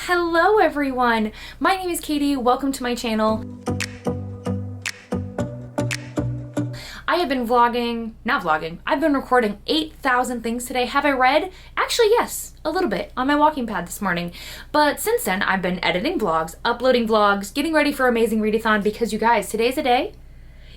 Hello everyone, my name is Katie, welcome to my channel. I have been I've been recording 8,000 things today. Have I read? Actually, yes, a little bit on my walking pad this morning. But since then, I've been editing vlogs, uploading vlogs, getting ready for Amazing Readathon because you guys, today's the day.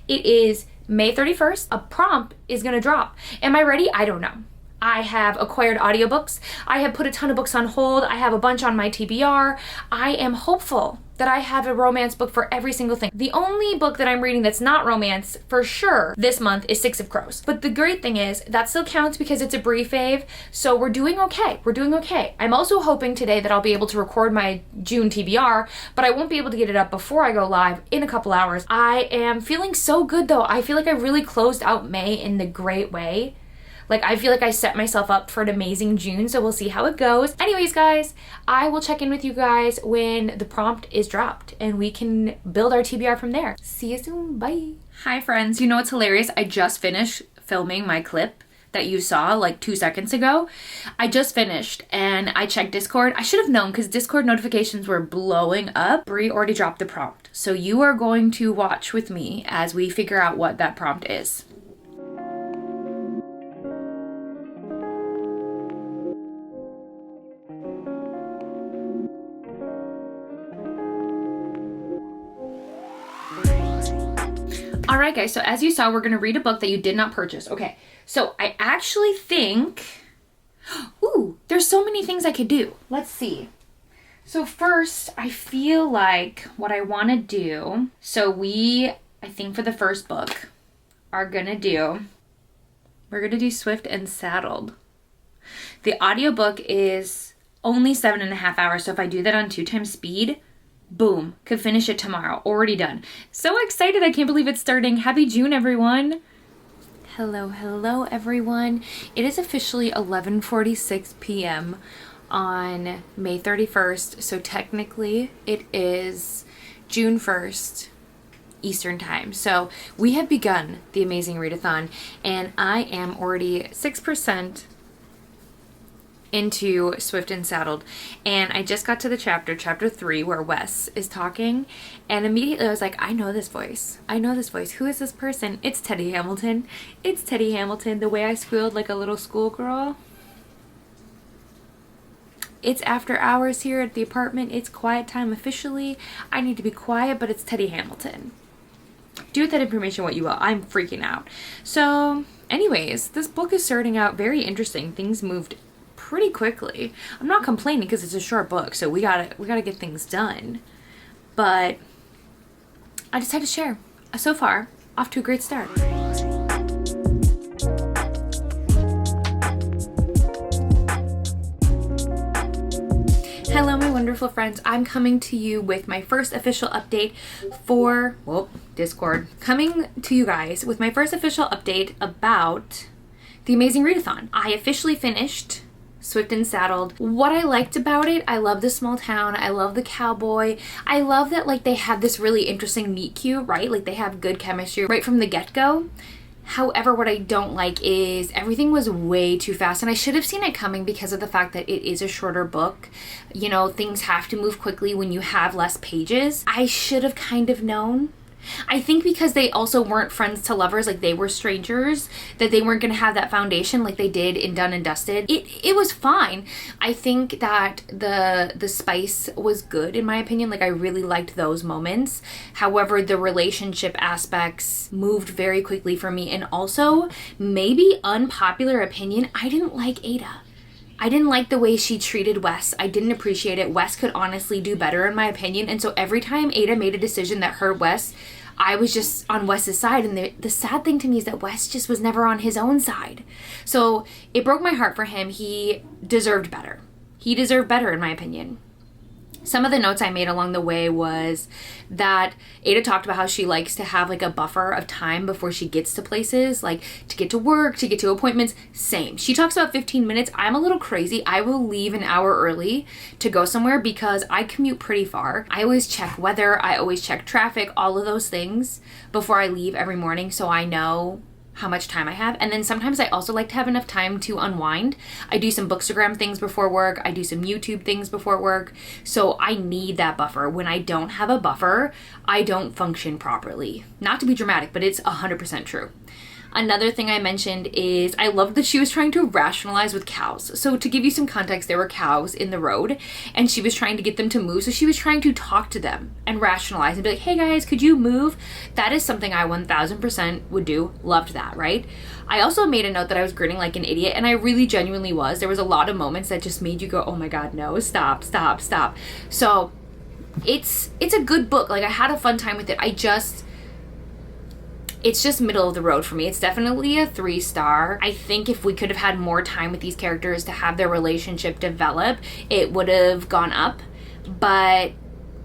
It is May 31st, a prompt is gonna drop. Am I ready? I don't know. I have acquired audiobooks. I have put a ton of books on hold. I have a bunch on my TBR. I am hopeful that I have a romance book for every single thing. The only book that I'm reading that's not romance for sure this month is Six of Crows. But the great thing is that still counts because it's a brief fave. So we're doing okay. We're doing okay. I'm also hoping today that I'll be able to record my June TBR, but I won't be able to get it up before I go live in a couple hours. I am feeling so good though. I feel like I really closed out May in the great way. Like, I feel like I set myself up for an amazing June, so we'll see how it goes. Anyways, guys, I will check in with you guys when the prompt is dropped, and we can build our TBR from there. See you soon. Bye. Hi, friends. You know what's hilarious? I just finished filming my clip that you saw like 2 seconds ago. I just finished, and I checked Discord. I should have known because Discord notifications were blowing up. Brie already dropped the prompt, so you are going to watch with me as we figure out what that prompt is. All right, guys, so as you saw, we're gonna read a book that you did not purchase. Okay, so I actually think, ooh, there's so many things I could do. Let's see. So first, I feel like what I wanna do, I think for the first book, we're gonna do Swift and Saddled. The audiobook is only 7.5 hours, so if I do that on 2 times speed, boom, could finish it tomorrow. Already done. So excited. I can't believe it's starting. Happy June, everyone. Hello, everyone. It is officially 11:46 p.m. on May 31st. So technically it is June 1st Eastern time. So we have begun the Amazing Readathon, and I am already 6% into Swift and Saddled, and I just got to the chapter 3, where Wes is talking, and immediately I was like, I know this voice. Who is this person? It's Teddy Hamilton. The way I squealed like a little schoolgirl. It's after hours here at the apartment. It's quiet time officially. I need to be quiet, but it's Teddy Hamilton. Do with that information what you will. I'm freaking out. So anyways, this book is starting out very interesting. Things moved pretty quickly. I'm not complaining because it's a short book, so we gotta get things done. But I just had to share. So far, off to a great start. Hello, my wonderful friends. I'm coming to you with my first official update for Discord. Coming to you guys with my first official update about the Amazing Readathon. I officially finished Swift and Saddled. What I liked about it, I love the small town. I love the cowboy. I love that like they have this really interesting meet cute, right? Like they have good chemistry right from the get-go. However, what I don't like is everything was way too fast, and I should have seen it coming because of the fact that it is a shorter book. You know, things have to move quickly when you have less pages. I should have kind of known. I think because they also weren't friends to lovers, like they were strangers, that they weren't going to have that foundation like they did in Done and Dusted. It was fine. I think that the spice was good in my opinion. Like I really liked those moments. However, the relationship aspects moved very quickly for me, and also, maybe unpopular opinion, I didn't like Ada. I didn't like the way she treated Wes. I didn't appreciate it. Wes could honestly do better in my opinion. And so every time Ada made a decision that hurt Wes, I was just on Wes's side. And the sad thing to me is that Wes just was never on his own side. So it broke my heart for him. He deserved better. He deserved better in my opinion. Some of the notes I made along the way was that Ada talked about how she likes to have like a buffer of time before she gets to places, like to get to work, to get to appointments. Same. She talks about 15 minutes. I'm a little crazy. I will leave an hour early to go somewhere because I commute pretty far. I always check weather. I always check traffic, all of those things before I leave every morning, so I know how much time I have. And then sometimes I also like to have enough time to unwind. I do some Bookstagram things before work. I do some YouTube things before work. So I need that buffer. When I don't have a buffer, I don't function properly. Not to be dramatic, but it's 100% true. Another thing I mentioned is I loved that she was trying to rationalize with cows. So to give you some context, there were cows in the road and she was trying to get them to move. So she was trying to talk to them and rationalize and be like, hey guys, could you move? That is something I 1000% would do. Loved that, right? I also made a note that I was grinning like an idiot, and I really genuinely was. There was a lot of moments that just made you go, oh my God, no, stop, stop, stop. So it's a good book. Like, I had a fun time with it. It's just middle of the road for me. It's definitely a 3-star. I think if we could have had more time with these characters to have their relationship develop, it would have gone up, but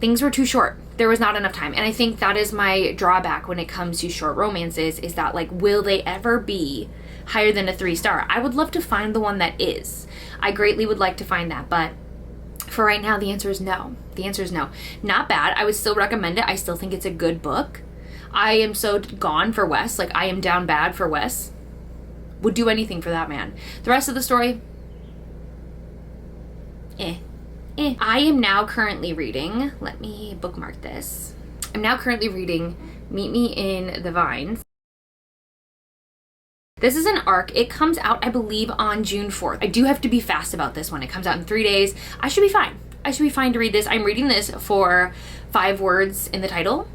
things were too short. There was not enough time. And I think that is my drawback when it comes to short romances, is that, like, will they ever be higher than a 3-star? I would love to find the one that is. I greatly would like to find that, but for right now, the answer is no. The answer is no. Not bad. I would still recommend it. I still think it's a good book. I am so gone for Wes. Like, I am down bad for Wes. Would do anything for that man. The rest of the story, I am now currently reading, let me bookmark this. I'm now currently reading Meet Me in the Vines. This is an arc. It comes out, I believe, on June 4th. I do have to be fast about this one. It comes out in 3 days. I should be fine. I should be fine to read this. I'm reading this for 5 words in the title.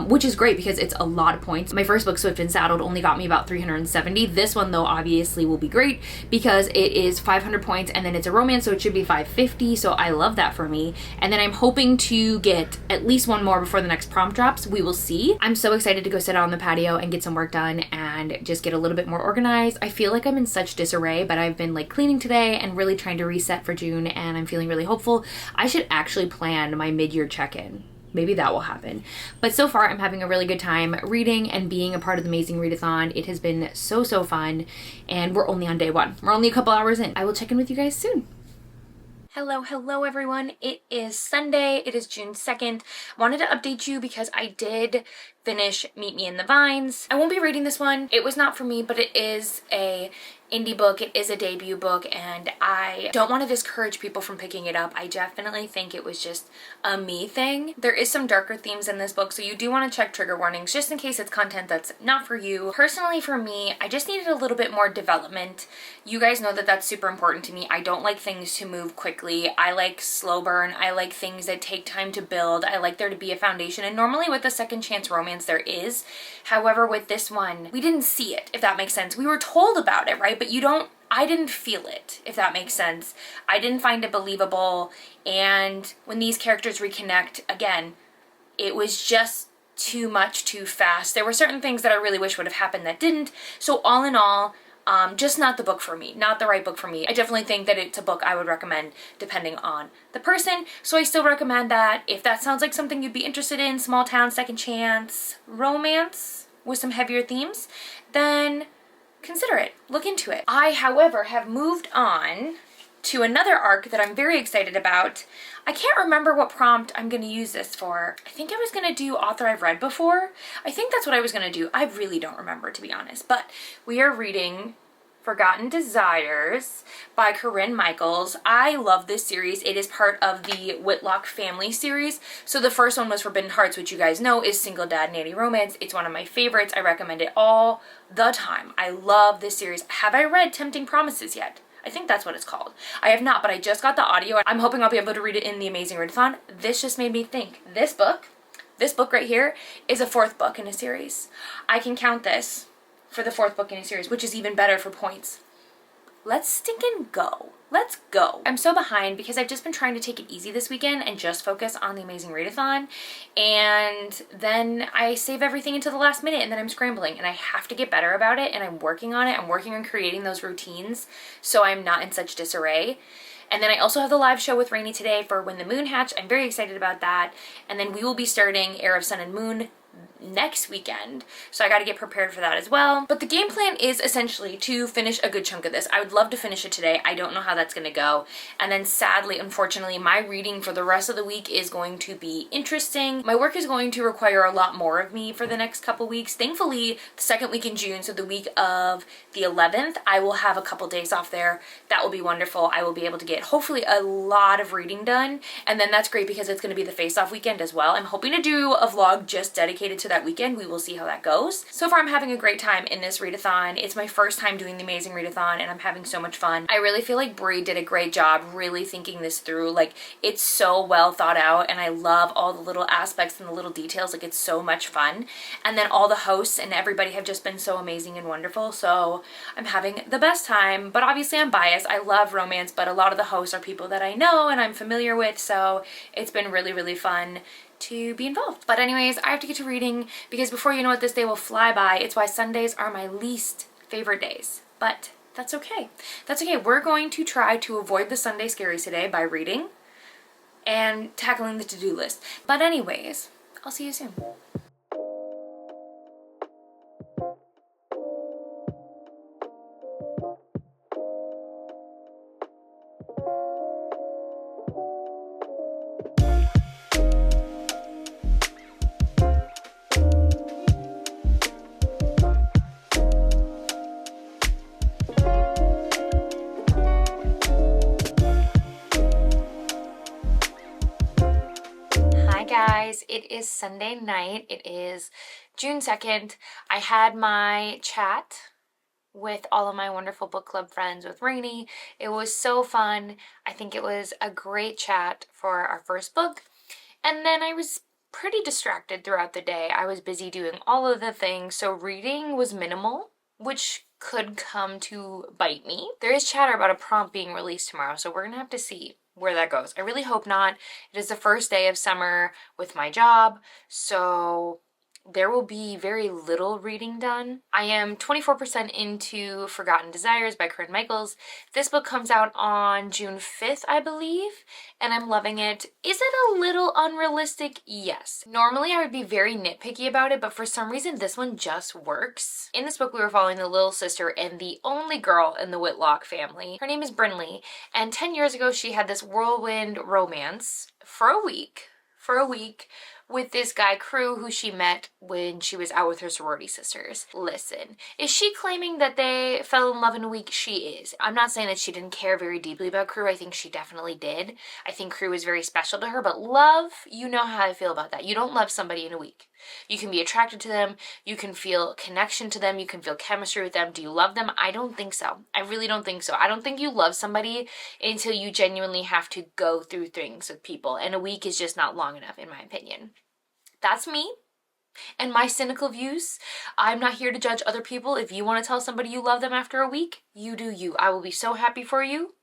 Which is great because it's a lot of points. My first book, Swift and Saddled, only got me about 370. This one, though, obviously will be great because it is 500 points, and then it's a romance, so it should be 550. So I love that for me. And then I'm hoping to get at least one more before the next prompt drops. We will see. I'm so excited to go sit out on the patio and get some work done and just get a little bit more organized. I feel like I'm in such disarray, but I've been like cleaning today and really trying to reset for June, and I'm feeling really hopeful. I should actually plan my mid-year check-in. Maybe that will happen. But so far, I'm having a really good time reading and being a part of the Amazing Readathon. It has been so fun, and we're only on day 1. We're only a couple hours in. I will check in with you guys soon. Hello everyone. It is Sunday. It is June 2nd. Wanted to update you because I did finish Meet Me in the Vines. I won't be reading this one. It was not for me, but it is a indie book. It is a debut book, and I don't want to discourage people from picking it up. I definitely think it was just a me thing. There is some darker themes in this book, so you do want to check trigger warnings just in case it's content that's not for you. Personally, for me, I just needed a little bit more development. You guys know that that's super important to me. I don't like things to move quickly. I like slow burn. I like things that take time to build. I like there to be a foundation, and normally with a second chance romance there is. However, with this one, we didn't see it, if that makes sense. We were told about it, right? But I didn't feel it, if that makes sense. I didn't find it believable, and when these characters reconnect, again, it was just too much too fast. There were certain things that I really wish would have happened that didn't. So all in all, just not the book for me, not the right book for me. I definitely think that it's a book I would recommend depending on the person. So I still recommend that if that sounds like something you'd be interested in, small town, second chance, romance with some heavier themes, then consider it, look into it. I, however, have moved on to another arc that I'm very excited about. I can't remember what prompt I'm going to use this for. I think I was going to do author I've read before. I think that's what I was going to do. I really don't remember, to be honest. But we are reading Forgotten Desires by Corinne Michaels. I love this series. It is part of the Whitlock family series. So the first one was Forbidden Hearts, which you guys know is single dad nanny romance. It's one of my favorites. I recommend it all the time. I love this series. Have I read Tempting Promises yet? I think that's what it's called. I have not, but I just got the audio. I'm hoping I'll be able to read it in the Amazing Readathon. This just made me think. This book right here is a 4th book in a series. I can count this for the 4th book in a series, which is even better for points. Let's stinking go. Let's go. I'm so behind because I've just been trying to take it easy this weekend and just focus on the Amazing Readathon, and then I save everything until the last minute, and then I'm scrambling, and I have to get better about it, and I'm working on it. I'm working on creating those routines so I'm not in such disarray. And then I also have the live show with Rainy today for When the Moon Hatched. I'm very excited about that. And then we will be starting Heir of Sun and Moon next weekend. So I got to get prepared for that as well. But the game plan is essentially to finish a good chunk of this. I would love to finish it today. I don't know how that's going to go. And then sadly, unfortunately, my reading for the rest of the week is going to be interesting. My work is going to require a lot more of me for the next couple weeks. Thankfully, the second week in June, so the week of the 11th, I will have a couple days off there. That will be wonderful. I will be able to get hopefully a lot of reading done. And then that's great because it's going to be the face-off weekend as well. I'm hoping to do a vlog just dedicated to that weekend. We will see how that goes. So far, I'm having a great time in this readathon. It's my first time doing the Amazing Readathon and I'm having so much fun. I really feel like Brie did a great job really thinking this through. Like, it's so well thought out and I love all the little aspects and the little details. Like, it's so much fun. And then all the hosts and everybody have just been so amazing and wonderful. So I'm having the best time, but obviously I'm biased. I love romance, but a lot of the hosts are people that I know and I'm familiar with. So it's been really, really fun to be involved. But anyways, I have to get to reading because before you know it, this day will fly by. It's why Sundays are my least favorite days, but that's okay. That's okay. We're going to try to avoid the Sunday scaries today by reading and tackling the to-do list. But anyways, I'll see you soon. Guys, it is Sunday night. It is June 2nd. I had my chat with all of my wonderful book club friends with Rainey. It was so fun. I think it was a great chat for our first book. And then I was pretty distracted throughout the day. I was busy doing all of the things, so reading was minimal, which could come to bite me. There is chatter about a prompt being released tomorrow, so we're gonna have to see where that goes. I really hope not. It is the first day of summer with my job, so there will be very little reading done. I am 24% into Forgotten Desires by Corinne Michaels. This book comes out on June 5th, I believe, and I'm loving it. Is it a little unrealistic? Yes. Normally I would be very nitpicky about it, but for some reason this one just works. In this book we were following the little sister and the only girl in the Whitlock family. Her name is Brinley, and 10 years ago she had this whirlwind romance for a week with this guy Crew who she met when she was out with her sorority sisters. Listen, is she claiming that they fell in love in a week? She is. I'm not saying that she didn't care very deeply about Crew. I think she definitely did. I think Crew was very special to her, but love, you know how I feel about that. You don't love somebody in a week. You can be attracted to them, you can feel connection to them, you can feel chemistry with them. Do you love them? I don't think so. I really don't think so. I don't think you love somebody until you genuinely have to go through things with people, and a week is just not long enough in my opinion. That's me and my cynical views. I'm not here to judge other people. If you want to tell somebody you love them after a week, you do you. I will be so happy for you,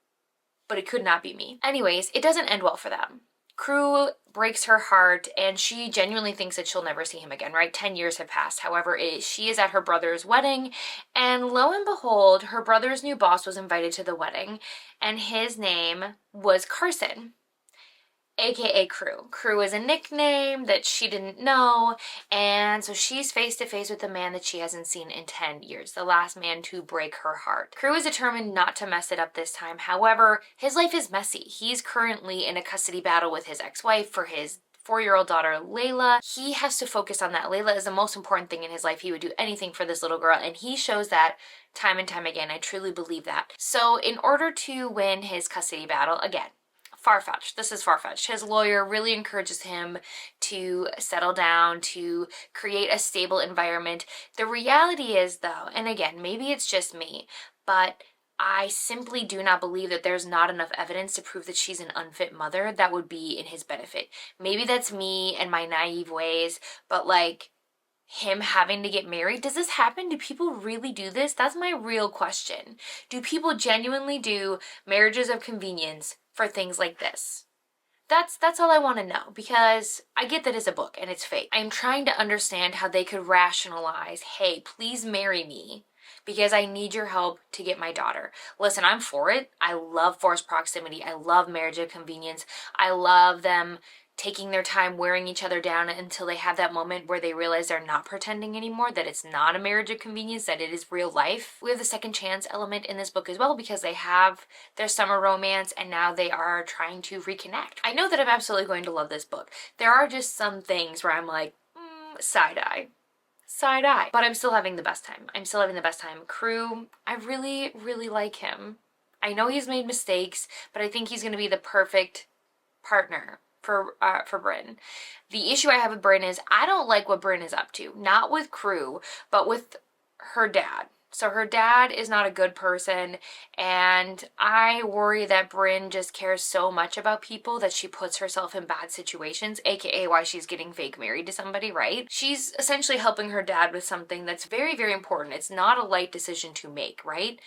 but it could not be me. Anyways, it doesn't end well for them. Crew breaks her heart and she genuinely thinks that she'll never see him again, right? 10 years have passed. However, she is at her brother's wedding, and lo and behold, her brother's new boss was invited to the wedding, and his name was Carson, aka Crew. Crew is a nickname that she didn't know, and so she's face to face with a man that she hasn't seen in 10 years, the last man to break her heart. Crew is determined not to mess it up this time. However, his life is messy. He's currently in a custody battle with his ex-wife for his 4-year-old daughter, Layla. He has to focus on that. Layla is the most important thing in his life. He would do anything for this little girl, and he shows that time and time again. I truly believe that. So in order to win his custody battle, again, far-fetched. This is far-fetched. His lawyer really encourages him to settle down, to create a stable environment. The reality is, though, and again, maybe it's just me, but I simply do not believe that there's not enough evidence to prove that she's an unfit mother that would be in his benefit. Maybe that's me and my naive ways, but like, him having to get married, does this happen? Do people really do this? That's my real question. Do people genuinely do marriages of convenience for things like this? That's all I want to know, because I get that it's a book and it's fake. I'm trying to understand how they could rationalize, hey, please marry me because I need your help to get my daughter. Listen, I'm for it. I love forced proximity. I love marriage of convenience. I love them taking their time wearing each other down until they have that moment where they realize they're not pretending anymore, that it's not a marriage of convenience, that it is real life. We have the second chance element in this book as well, because they have their summer romance and now they are trying to reconnect. I know that I'm absolutely going to love this book. There are just some things where I'm like, side-eye. Side-eye. But I'm still having the best time. I'm still having the best time. Crew, I really, really like him. I know he's made mistakes, but I think he's going to be the perfect partner for Bryn. The issue I have with Bryn is I don't like what Bryn is up to. Not with Crew, but with her dad. So her dad is not a good person, and I worry that Bryn just cares so much about people that she puts herself in bad situations, aka why she's getting fake married to somebody, right? She's essentially helping her dad with something that's very, very important. It's not a light decision to make, right?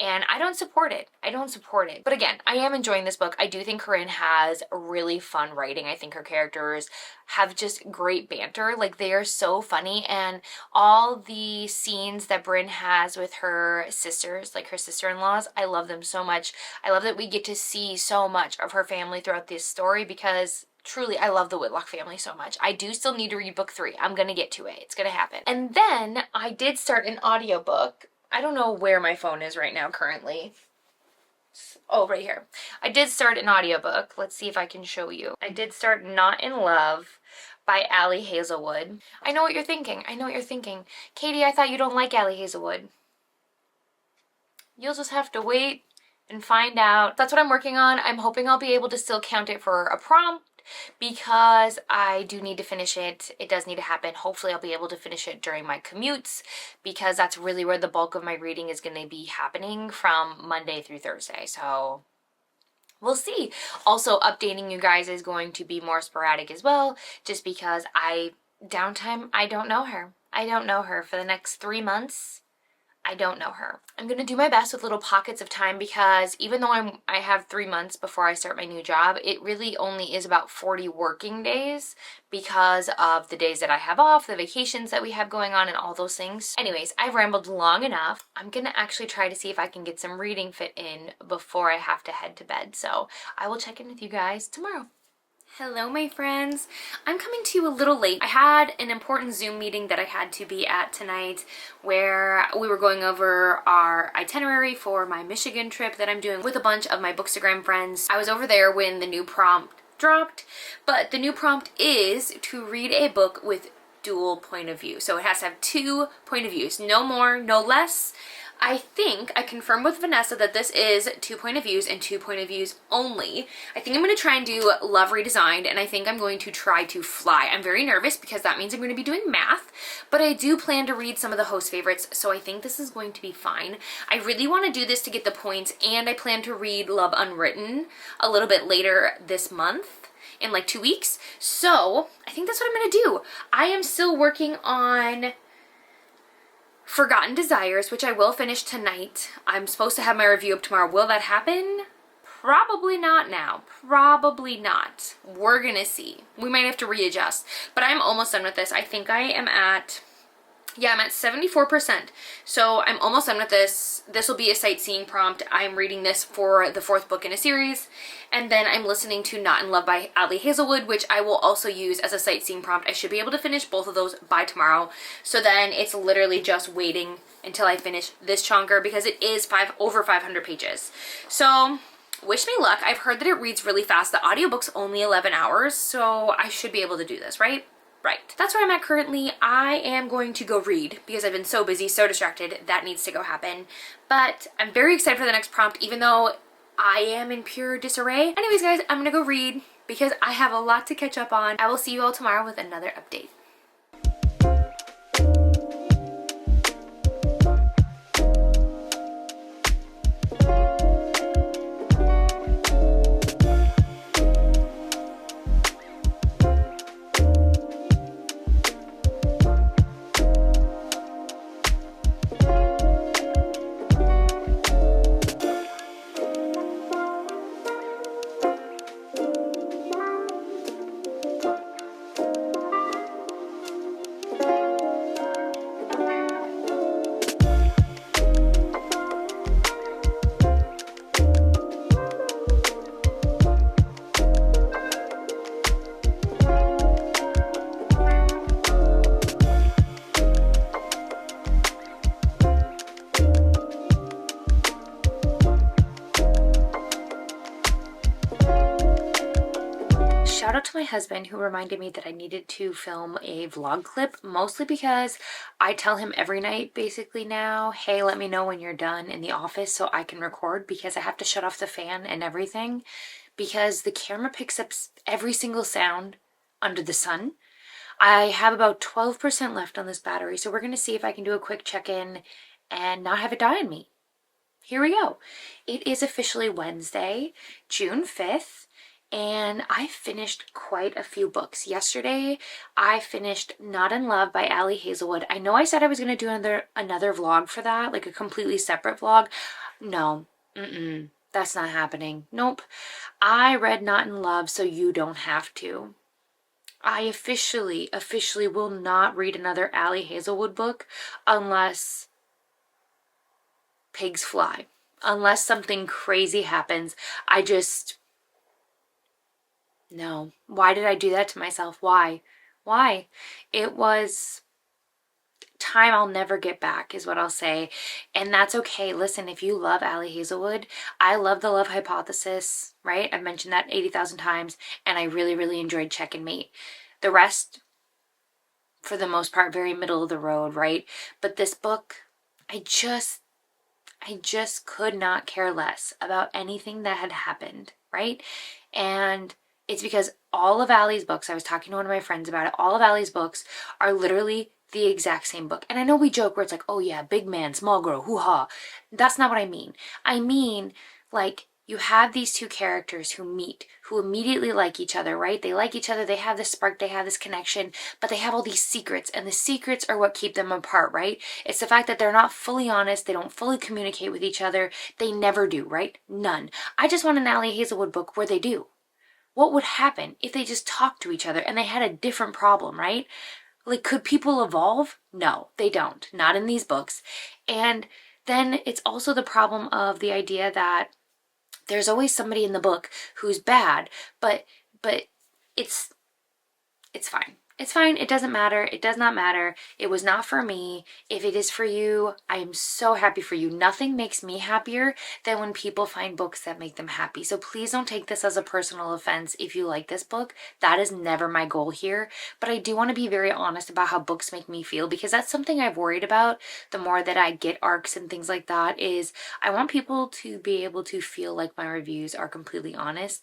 And I don't support it. I don't support it. But again, I am enjoying this book. I do think Corinne has really fun writing. I think her characters have just great banter. Like, they are so funny. And all the scenes that Bryn has with her sisters, like her sister-in-laws, I love them so much. I love that we get to see so much of her family throughout this story, because truly, I love the Whitlock family so much. I do still need to read book 3. I'm gonna get to it. It's gonna happen. And then I did start an audiobook. I don't know where my phone is right now currently. Oh, right here. I did start an audiobook. Let's see if I can show you. I did start Not in Love by Allie Hazelwood. I know what you're thinking. I know what you're thinking. Katie, I thought you don't like Allie Hazelwood. You'll just have to wait and find out. That's what I'm working on. I'm hoping I'll be able to still count it for a prompt, because I do need to finish it. It does need to happen. Hopefully I'll be able to finish it during my commutes, because that's really where the bulk of my reading is going to be happening from Monday through Thursday. So we'll see. Also, updating you guys is going to be more sporadic as well, just because downtime, I don't know her. I don't know her for the next 3 months. I don't know her. I'm going to do my best with little pockets of time, because even though I have 3 months before I start my new job, it really only is about 40 working days because of the days that I have off, the vacations that we have going on, and all those things. Anyways, I've rambled long enough. I'm going to actually try to see if I can get some reading fit in before I have to head to bed. So I will check in with you guys tomorrow. Hello, my friends. I'm coming to you a little late. I had an important Zoom meeting that I had to be at tonight, where we were going over our itinerary for my Michigan trip that I'm doing with a bunch of my Bookstagram friends. I was over there when the new prompt dropped, but the new prompt is to read a book with dual point of view. So it has to have 2 point of views, no more, no less. I think I confirmed with Vanessa that this is 2 point of views and 2 point of views only. I think I'm going to try and do Love Redesigned, and I think I'm going to try to fly. I'm very nervous because that means I'm going to be doing math, but I do plan to read some of the host favorites, so I think this is going to be fine. I really want to do this to get the points, and I plan to read Love Unwritten a little bit later this month, in like 2 weeks. So I think that's what I'm going to do. I am still working on Forgotten Desires, which I will finish tonight. I'm supposed to have my review up tomorrow. Will that happen? Probably not now. Probably not. We're gonna see. We might have to readjust. But I'm almost done with this. I think I am at, yeah, I'm at 74%. So I'm almost done with this. This will be a sightseeing prompt. I'm reading this for the 4th book in a series. And then I'm listening to Not in Love by Allie Hazelwood, which I will also use as a sightseeing prompt. I should be able to finish both of those by tomorrow. So then it's literally just waiting until I finish this chunker, because it is over 500 pages. So wish me luck. I've heard that it reads really fast. The audiobook's only 11 hours, so I should be able to do this, right? Right. That's where I'm at currently. I am going to go read because I've been so busy, so distracted. That needs to go happen. But I'm very excited for the next prompt, even though I am in pure disarray. Anyways, guys, I'm gonna go read because I have a lot to catch up on. I will see you all tomorrow with another update. Shout out to my husband who reminded me that I needed to film a vlog clip, mostly because I tell him every night basically now, hey, let me know when you're done in the office so I can record, because I have to shut off the fan and everything because the camera picks up every single sound under the sun. I have about 12% left on this battery, so we're going to see if I can do a quick check-in and not have it die on me. Here we go. It is officially Wednesday, June 5th. And I finished quite a few books. Yesterday, I finished Not in Love by Ali Hazelwood. I know I said I was going to do another vlog for that, like a completely separate vlog. No, that's not happening. Nope. I read Not in Love, so you don't have to. I officially will not read another Ali Hazelwood book unless pigs fly. Unless something crazy happens. No. Why did I do that to myself? Why? It was time I'll never get back is what I'll say. And that's okay. Listen, if you love Ali Hazelwood, I love The Love Hypothesis, right? I've mentioned that 80,000 times, and I really, really enjoyed Check and Mate. The rest, for the most part, very middle of the road, right? But this book, I just could not care less about anything that had happened, right? And it's because all of Ali's books, I was talking to one of my friends about it, all of Ali's books are literally the exact same book. And I know we joke where it's like, oh yeah, big man, small girl, hoo-ha. That's not what I mean. I mean, like, you have these two characters who meet, who immediately like each other, right? They like each other, they have this spark, they have this connection, but they have all these secrets, and the secrets are what keep them apart, right? It's the fact that they're not fully honest, they don't fully communicate with each other, they never do, right? None. I just want an Ali Hazelwood book where they do. What would happen if they just talked to each other and they had a different problem, right? Like, could people evolve? No, they don't. Not in these books. And then it's also the problem of the idea that there's always somebody in the book who's bad, but it's fine. It's fine. It doesn't matter. It does not matter. It was not for me. If it is for you, I am so happy for you. Nothing makes me happier than when people find books that make them happy. So please don't take this as a personal offense if you like this book. That is never my goal here. But I do want to be very honest about how books make me feel, because that's something I've worried about the more that I get arcs and things like that. Is I want people to be able to feel like my reviews are completely honest.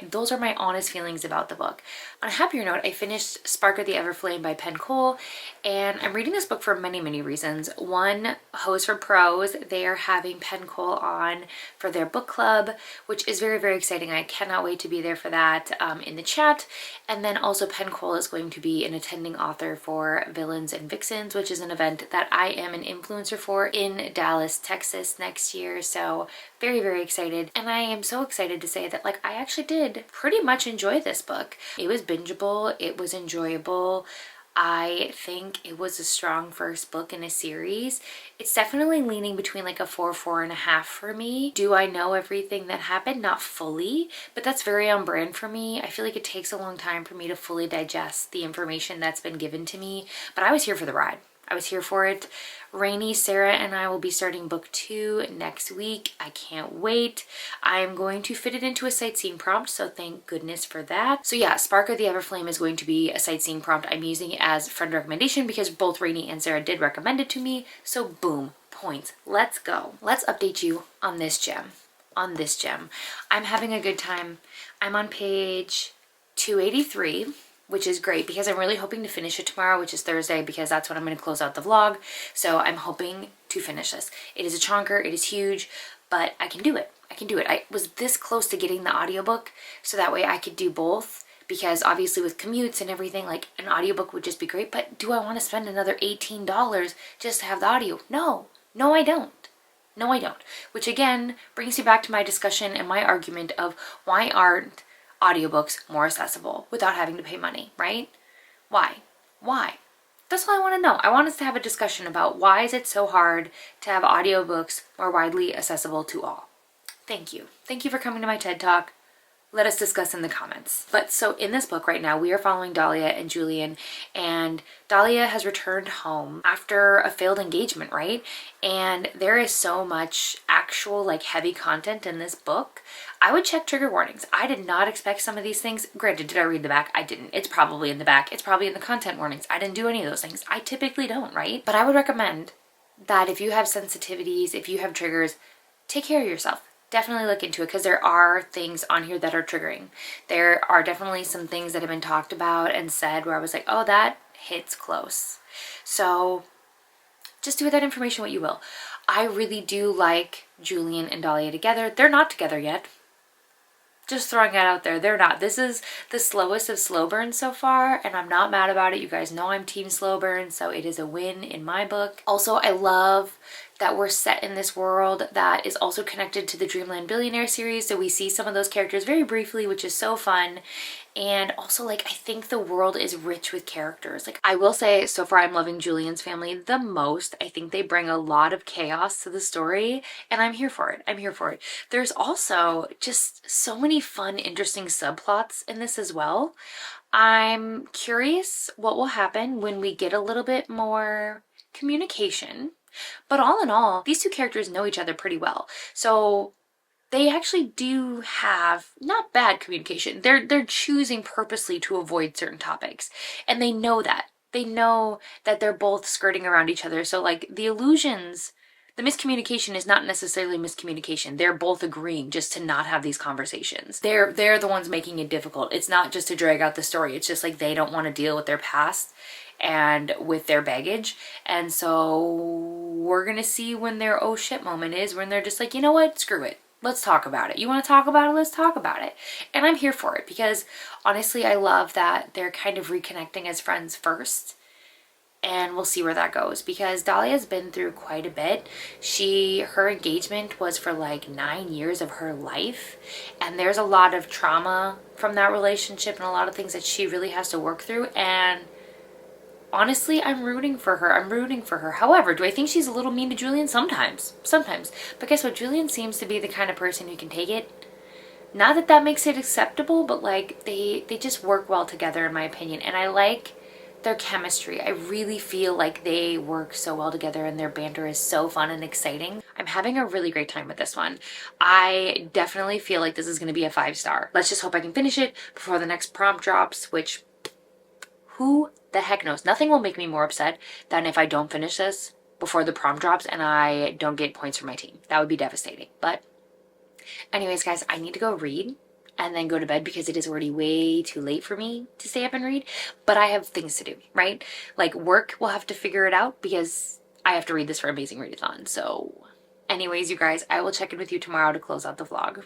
Those are my honest feelings about the book. On a happier note, I finished Spark of the Everflame by Nicole, and I'm reading this book for many, many reasons. One, Hoes for Pros, they are having Nicole on for their book club, which is very, very exciting. I cannot wait to be there for that in the chat. And then also Nicole is going to be an attending author for Villains and Vixens, which is an event that I am an influencer for in Dallas, Texas next year. So very, very excited. And I am so excited to say that, like, I actually did pretty much enjoy this book. It was bingeable. It was enjoyable. I think it was a strong first book in a series. It's definitely leaning between like a 4.5 for me. Do I know everything that happened? Not fully, but that's very on brand for me. I feel like it takes a long time for me to fully digest the information that's been given to me, but I was here for the ride. I was here for it. Rainy, Sarah, and I will be starting book 2 next week. I can't wait. I'm going to fit it into a sightseeing prompt, so thank goodness for that. So yeah, Spark of the Everflame is going to be a sightseeing prompt. I'm using it as friend recommendation because both Rainy and Sarah did recommend it to me. So boom, points. Let's go. Let's update you on this gem. I'm having a good time. I'm on page 283. Which is great because I'm really hoping to finish it tomorrow, which is Thursday, because that's when I'm going to close out the vlog. So I'm hoping to finish this. It is a chonker, it is huge, but I can do it. I was this close to getting the audiobook so that way I could do both, because obviously with commutes and everything, like, an audiobook would just be great, but do I want to spend another $18 just to have the audio? No, I don't. Which again brings you back to my discussion and my argument of why aren't audiobooks more accessible without having to pay money, right? Why? That's all I want to know. I want us to have a discussion about why is it so hard to have audiobooks more widely accessible to all. Thank you for coming to my TED Talk. let us discuss in the comments. But so in this book right now, we are following Dahlia and Julian, and Dahlia has returned home after a failed engagement, right? And there is so much actual like heavy content in this book. I would check trigger warnings. I did not expect some of these things. Granted, did I read the back? I didn't. It's probably in the back. It's probably in the content warnings. I didn't do any of those things. I typically don't, right? But I would recommend that if you have sensitivities, if you have triggers, take care of yourself. Definitely look into it, because there are things on here that are triggering. There are definitely some things that have been talked about and said where I was like, oh, that hits close. So just do with that information what you will. I really do like Julian and Dahlia together. They're not together yet. Just throwing it out there, they're not. This is the slowest of slow burns so far, and I'm not mad about it. You guys know I'm team slow burn, so it is a win in my book. Also, I love that we're set in this world that is also connected to the Dreamland Billionaire series, so we see some of those characters very briefly, which is so fun. And also, like, I think the world is rich with characters. Like, I will say, so far I'm loving Julian's family the most. I think they bring a lot of chaos to the story, and I'm here for it. I'm here for it. There's also just so many fun, interesting subplots in this as well. I'm curious what will happen when we get a little bit more communication. But all in all, these two characters know each other pretty well. So they actually do have not bad communication. They're choosing purposely to avoid certain topics, and they know that. They know that they're both skirting around each other. So like the illusions, the miscommunication is not necessarily miscommunication. They're both agreeing just to not have these conversations. They're the ones making it difficult. It's not just to drag out the story. It's just like they don't want to deal with their past and with their baggage. And so we're gonna see when their oh shit moment is, when they're just like, you know what, screw it. Let's talk about it. You want to talk about it? Let's talk about it. And I'm here for it, because honestly, I love that they're kind of reconnecting as friends first. And we'll see where that goes, because Dahlia's been through quite a bit. Her engagement was for like 9 years of her life. And there's a lot of trauma from that relationship and a lot of things that she really has to work through. And honestly, I'm rooting for her. I'm rooting for her. However, do I think she's a little mean to Julian? Sometimes. But guess what? Julian seems to be the kind of person who can take it. Not that that makes it acceptable, but like they just work well together in my opinion. And I like their chemistry. I really feel like they work so well together, and their banter is so fun and exciting. I'm having a really great time with this one. I definitely feel like this is going to be a 5-star. Let's just hope I can finish it before the next prompt drops, which who the heck knows? Nothing will make me more upset than if I don't finish this before the prom drops and I don't get points for my team. That would be devastating. But anyways, guys, I need to go read and then go to bed, because it is already way too late for me to stay up and read. But I have things to do, right? Like work, we'll have to figure it out, because I have to read this for Amazing Readathon. So anyways, you guys, I will check in with you tomorrow to close out the vlog.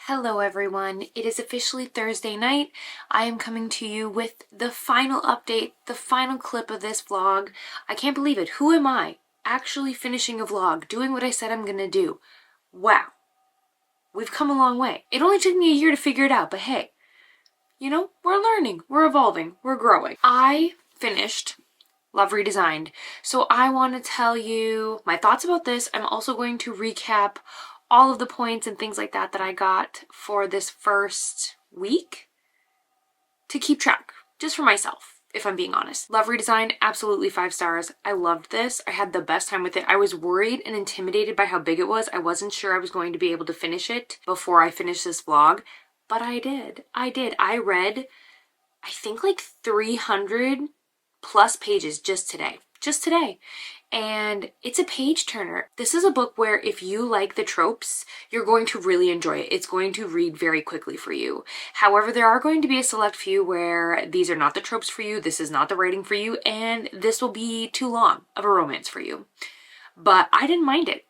Hello everyone, it is officially Thursday night. I am coming to you with the final update, the final clip of this vlog. I can't believe it. Who am I? Actually finishing a vlog, doing what I said I'm gonna do. Wow. We've come a long way. It only took me a year to figure it out, but hey, you know, we're learning, we're evolving, we're growing. I finished Love Redesigned, so I want to tell you my thoughts about this. I'm also going to recap all of the points and things like that that I got for this first week to keep track, just for myself, if I'm being honest. Love Redesigned, absolutely 5 stars. I loved this. I had the best time with it. I was worried and intimidated by how big it was. I wasn't sure I was going to be able to finish it before I finished this vlog, but I did. I read, I think like 300 plus pages just today. And it's a page turner. This is a book where if you like the tropes, you're going to really enjoy it. It's going to read very quickly for you. However, there are going to be a select few where these are not the tropes for you, this is not the writing for you, and this will be too long of a romance for you. But I didn't mind it.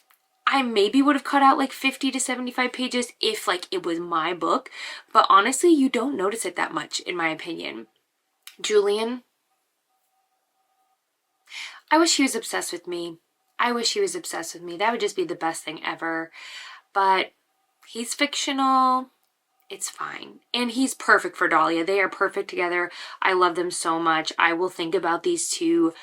I maybe would have cut out like 50 to 75 pages if like it was my book, but honestly, you don't notice it that much in my opinion. Julian, I wish he was obsessed with me. That would just be the best thing ever. But he's fictional. It's fine. And he's perfect for Dahlia. They are perfect together. I love them so much. I will think about these two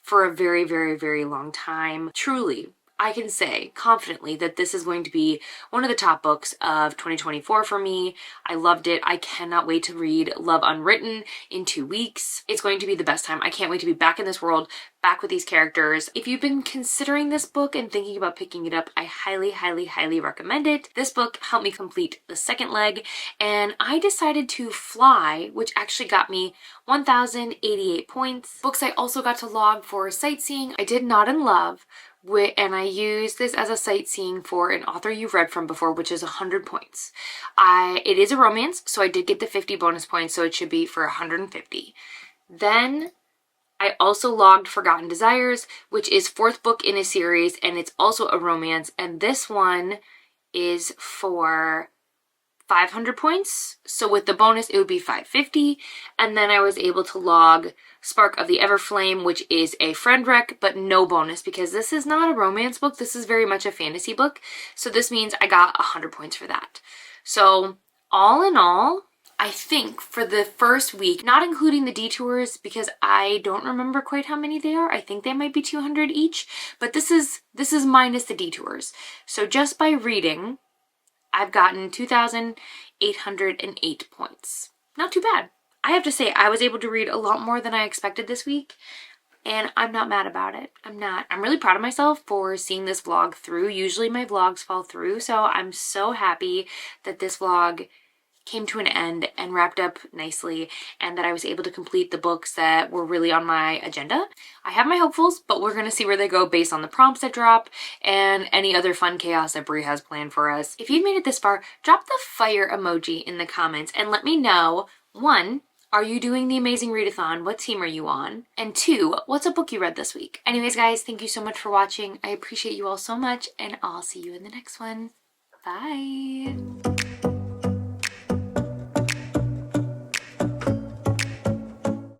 for a very, very, very long time. Truly, I can say confidently that this is going to be one of the top books of 2024 for me. I loved it. I cannot wait to read Love Unwritten in 2 weeks. It's going to be the best time. I can't wait to be back in this world, back with these characters. If you've been considering this book and thinking about picking it up, I highly, highly, highly recommend it. This book helped me complete the second leg, and I decided to fly, which actually got me 1,088 points. Books I also got to log for sightseeing. I did Not in Love, and I used this as a sightseeing for an author you've read from before, which is 100 points. It is a romance, so I did get the 50 bonus points, so it should be for 150. Then I also logged Forgotten Desires, which is 4th book in a series, and it's also a romance, and this one is for 500 points, so with the bonus it would be 550. And then I was able to log Spark of the Everflame, which is a friend rec, but no bonus because this is not a romance book. This is very much a fantasy book, so this means I got 100 points for that. So all in all, I think for the first week, not including the detours because I don't remember quite how many they are. I think they might be 200 each, but this is minus the detours. So just by reading, I've gotten 2,808 points. Not too bad. I have to say, I was able to read a lot more than I expected this week, and I'm not mad about it. I'm not. I'm really proud of myself for seeing this vlog through. Usually my vlogs fall through, so I'm so happy that this vlog came to an end and wrapped up nicely, and that I was able to complete the books that were really on my agenda. I have my hopefuls, but we're gonna see where they go based on the prompts that drop and any other fun chaos that Brie has planned for us. If you've made it this far, drop the fire emoji in the comments and let me know, 1, are you doing the Amazing Readathon? What team are you on? And 2, what's a book you read this week? Anyways, guys, thank you so much for watching. I appreciate you all so much, and I'll see you in the next one. Bye.